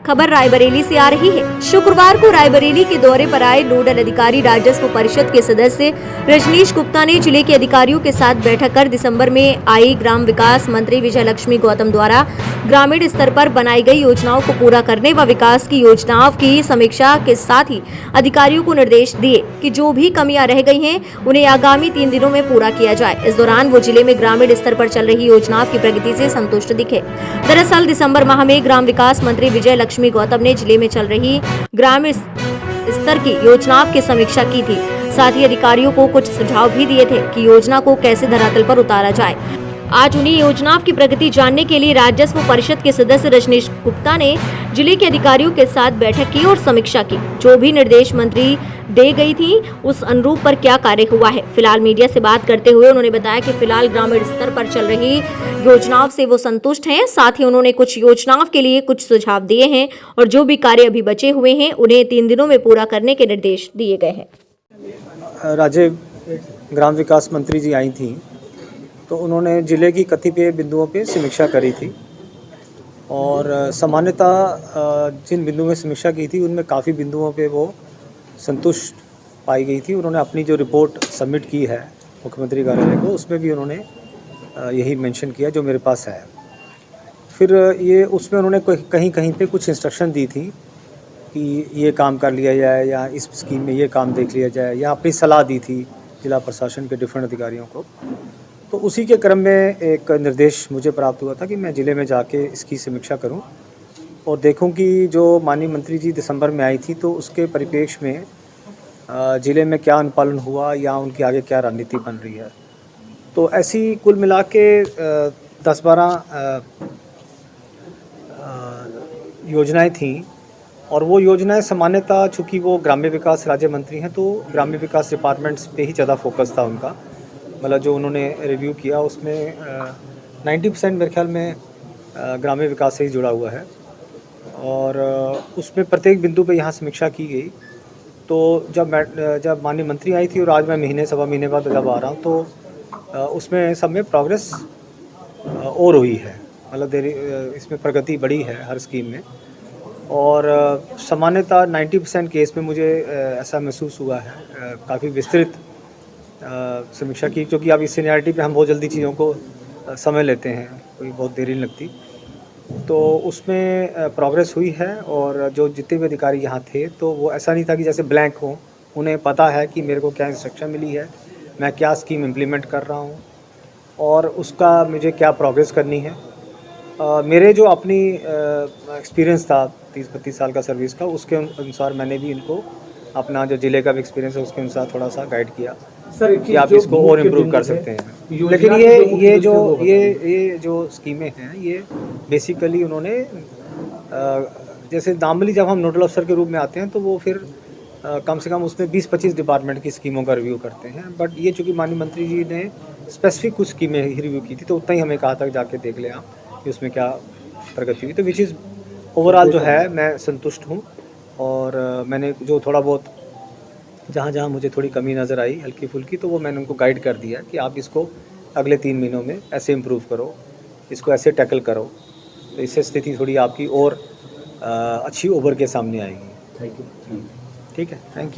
खबर रायबरेली से आ रही है। शुक्रवार को रायबरेली के दौरे पर आए नोडल अधिकारी राजस्व परिषद के सदस्य रजनीश गुप्ता ने जिले के अधिकारियों के साथ बैठक कर दिसंबर में आई ग्राम विकास मंत्री विजय लक्ष्मी गौतम द्वारा ग्रामीण स्तर पर बनाई गई योजनाओं को पूरा करने व विकास की योजनाओं की समीक्षा के साथ ही अधिकारियों को निर्देश दिए कि जो भी कमियां रह गई हैं उन्हें आगामी 3 दिनों में पूरा किया जाए। इस दौरान वो जिले में ग्रामीण स्तर पर चल रही योजनाओं की प्रगति से संतुष्ट दिखे। दरअसल दिसंबर माह में ग्राम विकास मंत्री विजय लक्ष्मी गौतम ने जिले में चल रही ग्रामीण स्तर की योजनाओं की समीक्षा की थी। साथ ही अधिकारियों को कुछ सुझाव भी दिए थे कि योजना को कैसे धरातल पर उतारा जाए। आज उन्हीं योजनाओं की प्रगति जानने के लिए राजस्व परिषद के सदस्य रजनीश गुप्ता ने जिले के अधिकारियों के साथ बैठक की और समीक्षा की। जो भी निर्देश मंत्री दे गई थी उस अनुरूप पर क्या कार्य हुआ है। फिलहाल मीडिया से बात करते हुए उन्होंने बताया कि फिलहाल ग्रामीण स्तर पर चल रही योजनाओं से वो संतुष्ट हैं। साथ ही उन्होंने कुछ योजनाओं के लिए कुछ सुझाव दिए हैं और जो भी कार्य अभी बचे हुए हैं उन्हें 3 दिनों में पूरा करने के निर्देश दिए गए हैं। राज्य ग्राम विकास मंत्री जी आई थी तो उन्होंने जिले की कतिपय बिंदुओं पे समीक्षा करी थी और सामान्यतः जिन बिंदुओं में समीक्षा की थी उनमें काफ़ी बिंदुओं पे वो संतुष्ट पाई गई थी। उन्होंने अपनी जो रिपोर्ट सबमिट की है मुख्यमंत्री कार्यालय को उसमें भी उन्होंने यही मेंशन किया जो मेरे पास है। फिर ये उसमें उन्होंने कहीं कहीं पे कुछ इंस्ट्रक्शन दी थी कि ये काम कर लिया जाए या इस स्कीम में ये काम देख लिया जाए या अपनी सलाह दी थी जिला प्रशासन के डिफरेंट अधिकारियों को। तो उसी के क्रम में एक निर्देश मुझे प्राप्त हुआ था कि मैं ज़िले में जाके इसकी समीक्षा करूं और देखूं कि जो माननीय मंत्री जी दिसंबर में आई थी तो उसके परिप्रेक्ष्य में ज़िले में क्या अनुपालन हुआ या उनकी आगे क्या रणनीति बन रही है। तो ऐसी कुल मिला के 10-12 योजनाएं थीं और वो योजनाएं सामान्यतः चूँकि वो ग्राम्य विकास राज्य मंत्री हैं तो ग्राम्य विकास डिपार्टमेंट्स पे ही ज़्यादा फोकस था उनका। मतलब जो उन्होंने रिव्यू किया उसमें 90% मेरे ख्याल में ग्रामीण विकास से ही जुड़ा हुआ है और उसमें प्रत्येक बिंदु पे यहाँ समीक्षा की गई। तो जब माननीय मंत्री आई थी और आज मैं सवा महीने बाद जब आ रहा हूँ तो उसमें सब में प्रोग्रेस और हुई है। मतलब इसमें प्रगति बढ़ी है हर स्कीम में और सामान्यतः 90% केस में मुझे ऐसा महसूस हुआ है। काफ़ी विस्तृत समीक्षा की क्योंकि अब इस सीनियरिटी पे हम बहुत जल्दी चीज़ों को समय लेते हैं, कोई बहुत देरी नहीं लगती। तो उसमें प्रोग्रेस हुई है और जो जितने भी अधिकारी यहाँ थे तो वो ऐसा नहीं था कि जैसे ब्लैंक हो। उन्हें पता है कि मेरे को क्या इंस्ट्रक्शन मिली है, मैं क्या स्कीम इम्प्लीमेंट कर रहा हूँ और उसका मुझे क्या प्रोग्रेस करनी है। मेरे जो अपनी एक्सपीरियंस था 30-32 साल का सर्विस का उसके अनुसार मैंने भी इनको अपना जो ज़िले का भी एक्सपीरियंस है उसके अनुसार थोड़ा सा गाइड किया सर कि आप इसको और इम्प्रूव कर सकते हैं। लेकिन ये जो स्कीमें हैं ये बेसिकली उन्होंने जैसे नॉर्मली जब हम नोडल अफसर के रूप में आते हैं तो वो फिर कम से कम उसमें 20-25 डिपार्टमेंट की स्कीमों का रिव्यू करते हैं। बट ये चूँकि माननीय मंत्री जी ने स्पेसिफिक कुछ स्कीमें ही रिव्यू की थी तो उतना ही हमें कहा था जाके देख लें आप कि उसमें क्या प्रगति हुई। तो विच इज़ ओवरऑल जो है मैं संतुष्ट हूँ और मैंने जो थोड़ा बहुत जहाँ मुझे थोड़ी कमी नज़र आई हल्की फुल्की तो वो मैंने उनको गाइड कर दिया कि आप इसको अगले 3 महीनों में ऐसे इम्प्रूव करो, इसको ऐसे टैकल करो। तो इससे स्थिति थोड़ी आपकी और अच्छी उभर के सामने आएगी। Thank you. ठीक है, थैंक यू।